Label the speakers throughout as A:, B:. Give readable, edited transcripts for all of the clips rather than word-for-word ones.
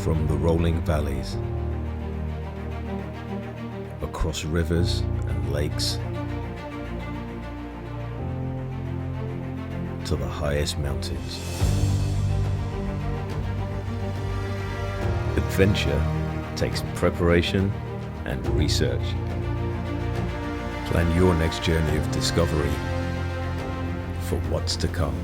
A: From the rolling valleys, across rivers and lakes, to the highest mountains. Adventure takes preparation and research. Plan your next journey of discovery for what's to come.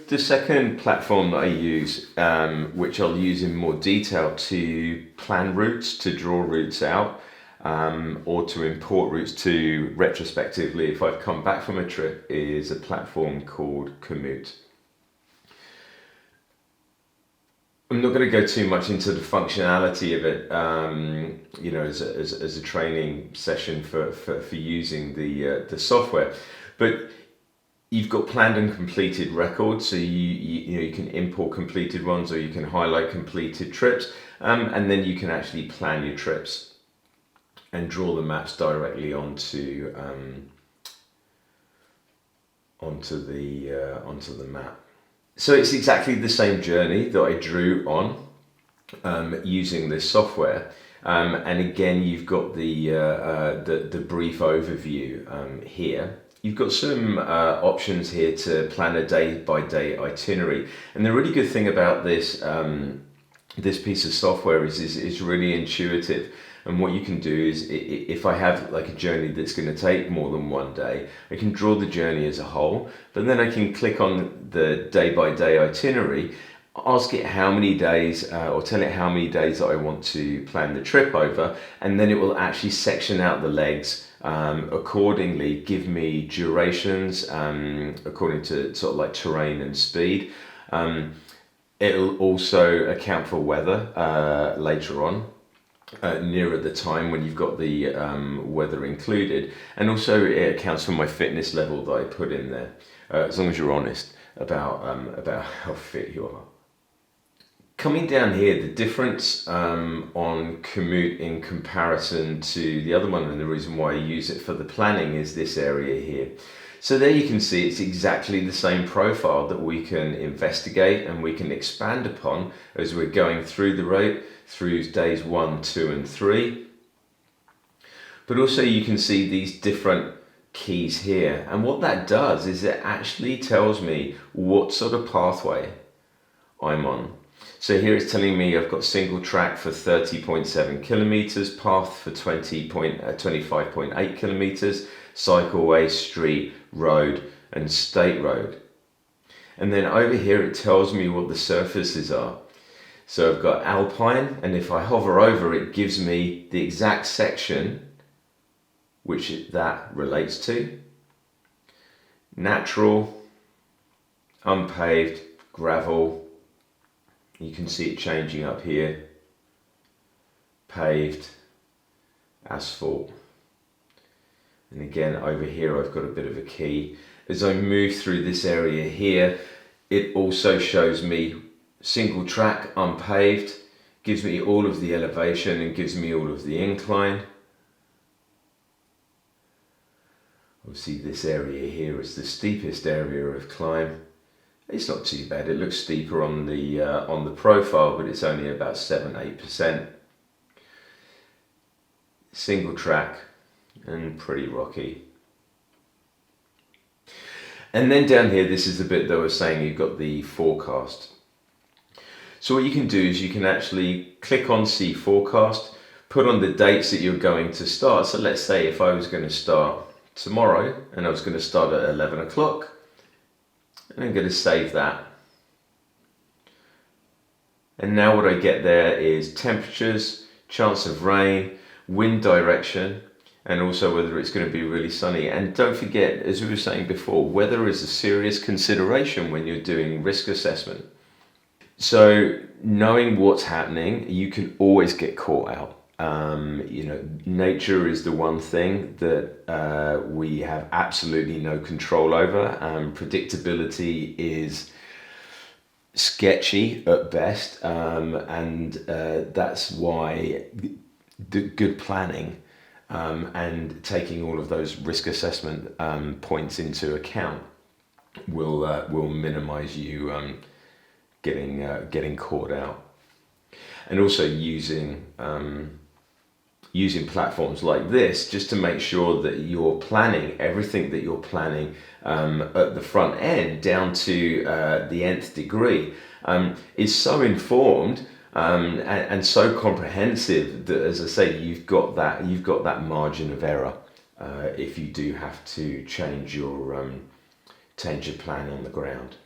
A: The second platform that I use, which I'll use in more detail to plan routes, to draw routes out, or to import routes to retrospectively if I've come back from a trip, is a platform called Commute. I'm not going to go too much into the functionality of it, as a training session for using the software, but you've got planned and completed records, so you can import completed ones, or you can highlight completed trips, and then you can actually plan your trips and draw the maps directly onto the map. So it's exactly the same journey that I drew on using this software, and again you've got the brief overview here. You've got some options here to plan a day-by-day itinerary, and the really good thing about this piece of software is it's really intuitive. And what you can do is, if I have like a journey that's going to take more than one day, I can draw the journey as a whole, but then I can click on the day-by-day itinerary, ask it how many days, or tell it how many days that I want to plan the trip over, and then it will actually section out the legs accordingly, give me durations according to sort of like terrain and speed. It'll also account for weather later on, nearer the time when you've got the weather included, and also it accounts for my fitness level that I put in there, as long as you're honest about how fit you are. Coming down here, the difference on Commute in comparison to the other one, and the reason why I use it for the planning, is this area here. So there you can see it's exactly the same profile that we can investigate and we can expand upon as we're going through the route, through days 1, 2 and 3. But also you can see these different keys here, and what that does is it actually tells me what sort of pathway I'm on. So here it's telling me I've got single track for 30.7 kilometers, path for 25.8 kilometers, cycleway, street, road and state road. And then over here it tells me what the surfaces are. So I've got alpine, and if I hover over it gives me the exact section which that relates to. Natural, unpaved, gravel. You can see it changing up here. Paved, asphalt. And again over here I've got a bit of a key. As I move through this area here, it also shows me single track, unpaved, gives me all of the elevation and gives me all of the incline. Obviously this area here is the steepest area of climb. It's not too bad. It looks steeper on the profile, but it's only about 7-8%. Single track and pretty rocky. And then down here, this is the bit that I was saying, you've got the forecast. So what you can do is you can actually click on see forecast, put on the dates that you're going to start. So let's say if I was going to start tomorrow, and I was going to start at 11 o'clock, and I'm going to save that. And now what I get there is temperatures, chance of rain, wind direction, and also whether it's going to be really sunny. And don't forget, as we were saying before, weather is a serious consideration when you're doing risk assessment. So knowing what's happening, you can always get caught out. Nature is the one thing that we have absolutely no control over. Predictability is sketchy at best, and that's why the good planning and taking all of those risk assessment points into account will minimize you getting caught out. And also using platforms like this just to make sure that you're planning everything that you're planning at the front end down to the nth degree is so informed and so comprehensive that, as I say, you've got that margin of error if you do have to change your plan on the ground.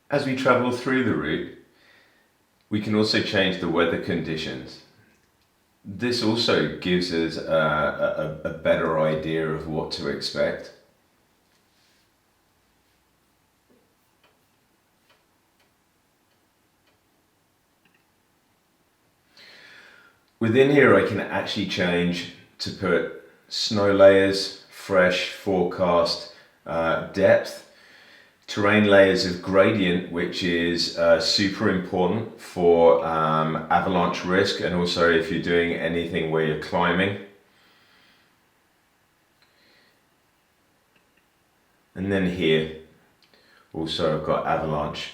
A: As we travel through the route, we can also change the weather conditions. This also gives us a better idea of what to expect. Within here, I can actually change to put snow layers, fresh, forecast, depth, terrain layers of gradient, which is super important for avalanche risk, and also if you're doing anything where you're climbing. And then here, also I've got avalanche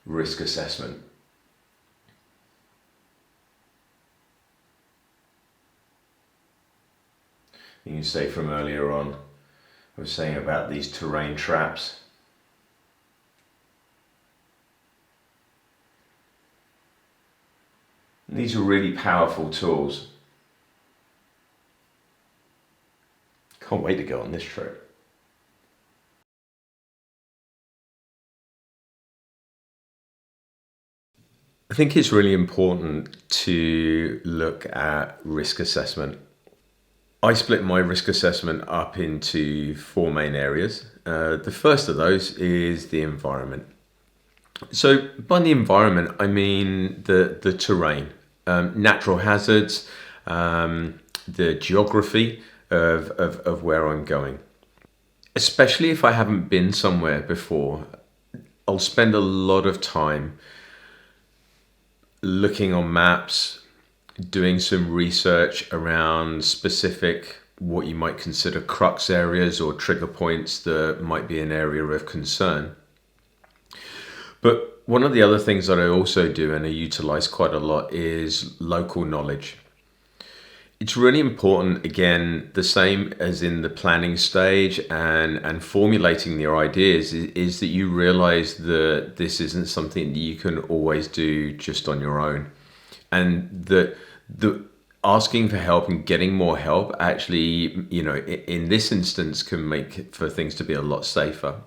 A: risk assessment. You can say from earlier on, I was saying about these terrain traps. And these are really powerful tools. Can't wait to go on this trip. I think it's really important to look at risk assessment. I split my risk assessment up into 4 main areas. The first of those is the environment. So by the environment, I mean the terrain, natural hazards, the geography of where I'm going. Especially if I haven't been somewhere before, I'll spend a lot of time looking on maps, doing some research around specific, what you might consider crux areas or trigger points that might be an area of concern. But one of the other things that I also do and I utilize quite a lot is local knowledge. It's really important, again, the same as in the planning stage and formulating your ideas, is that you realize that this isn't something that you can always do just on your own. And the asking for help and getting more help actually, in this instance can make for things to be a lot safer.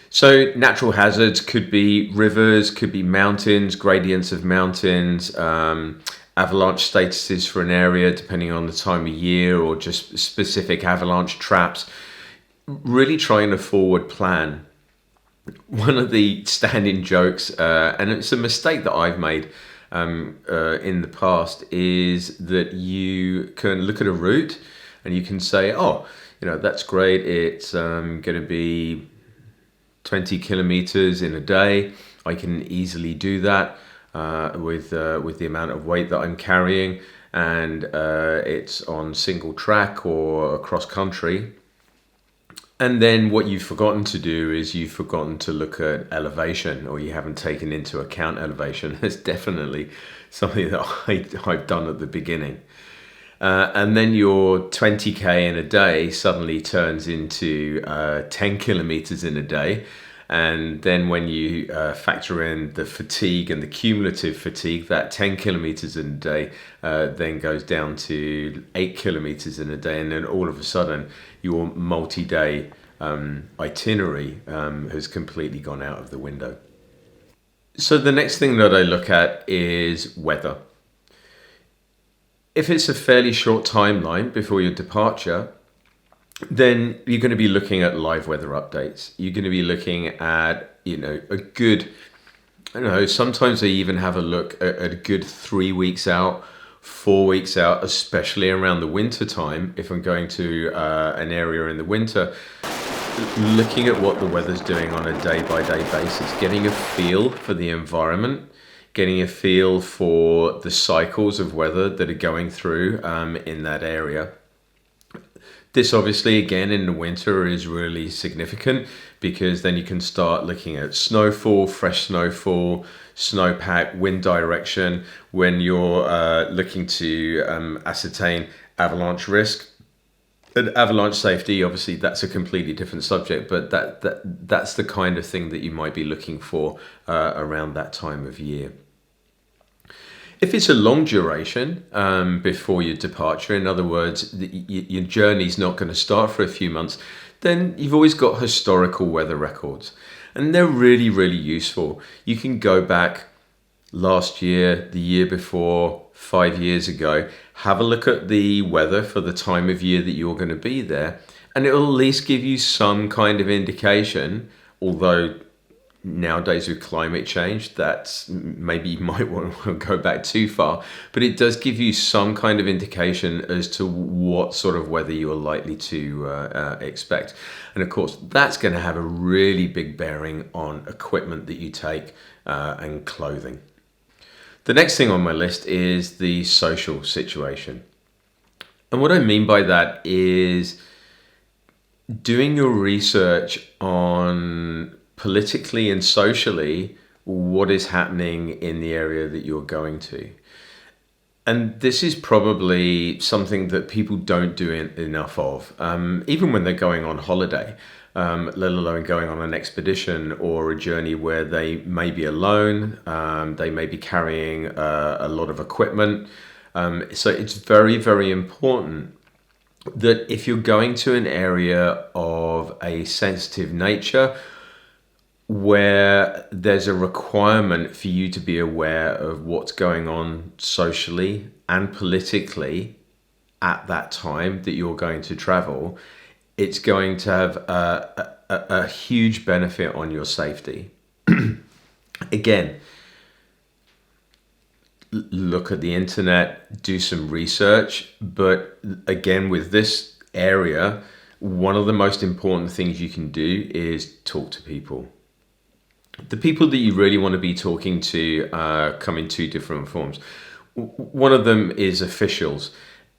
A: So natural hazards could be rivers, could be mountains, gradients of mountains, avalanche statuses for an area depending on the time of year, or just specific avalanche traps. Really trying to forward plan. One of the standing jokes, and it's a mistake that I've made in the past, is that you can look at a route and you can say, that's great, it's going to be 20 kilometers in a day. I can easily do that with the amount of weight that I'm carrying, and it's on single track or across country. And then what you've forgotten to do is you've forgotten to look at elevation, or you haven't taken into account elevation. It's definitely something that I've done at the beginning. And then your 20k in a day suddenly turns into 10 kilometers in a day. And then when you factor in the fatigue and the cumulative fatigue, that 10 kilometers in a day then goes down to 8 kilometers in a day. And then all of a sudden, your multi-day itinerary has completely gone out of the window. So the next thing that I look at is weather. If it's a fairly short timeline before your departure, then you're going to be looking at live weather updates. You're going to be looking at, a good, I don't know, sometimes I even have a look at a good 3 weeks out, 4 weeks out, especially around the winter time. If I'm going to an area in the winter, looking at what the weather's doing on a day-by-day basis, getting a feel for the environment, getting a feel for the cycles of weather that are going through in that area. This obviously, again, in the winter is really significant because then you can start looking at snowfall, fresh snowfall, snowpack, wind direction. When you're looking to ascertain avalanche risk, and avalanche safety, obviously that's a completely different subject, but that's the kind of thing that you might be looking for around that time of year. If it's a long duration before your departure, in other words, your journey's not going to start for a few months, then you've always got historical weather records. And they're really, really useful. You can go back last year, the year before, 5 years ago, have a look at the weather for the time of year that you're going to be there, and it'll at least give you some kind of indication, although nowadays with climate change, that's maybe you might want to go back too far, but it does give you some kind of indication as to what sort of weather you're likely to expect. And of course, that's going to have a really big bearing on equipment that you take and clothing. The next thing on my list is the social situation. And what I mean by that is doing your research on politically and socially what is happening in the area that you're going to. And this is probably something that people don't do enough of, even when they're going on holiday, let alone going on an expedition or a journey where they may be alone, they may be carrying a lot of equipment. So it's very, very important that if you're going to an area of a sensitive nature, where there's a requirement for you to be aware of what's going on socially and politically at that time that you're going to travel, it's going to have a huge benefit on your safety. Again, look at the internet, do some research, but again, with this area, one of the most important things you can do is talk to people. The people that you really want to be talking to come in two different forms. One of them is officials.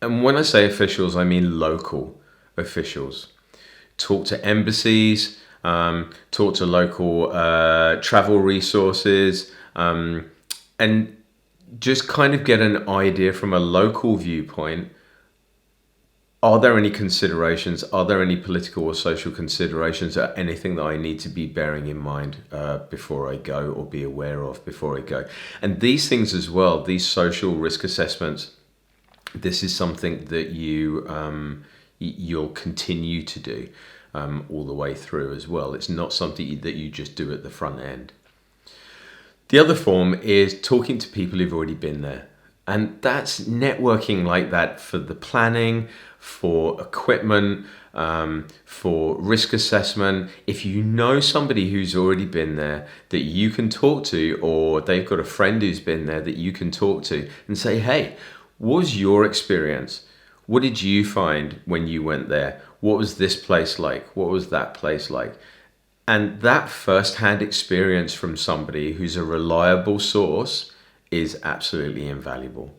A: And when I say officials, I mean local officials. Talk to embassies, talk to local travel resources, and just kind of get an idea from a local viewpoint. Are there any considerations? Are there any political or social considerations or anything that I need to be bearing in mind before I go, or be aware of before I go? And these things as well, these social risk assessments, this is something that you'll continue to do all the way through as well. It's not something that you just do at the front end. The other form is talking to people who've already been there. And that's networking like that for the planning, for equipment, for risk assessment. If you know somebody who's already been there that you can talk to, or they've got a friend who's been there that you can talk to and say, hey, what was your experience? What did you find when you went there? What was this place like? What was that place like? And that first-hand experience from somebody who's a reliable source is absolutely invaluable.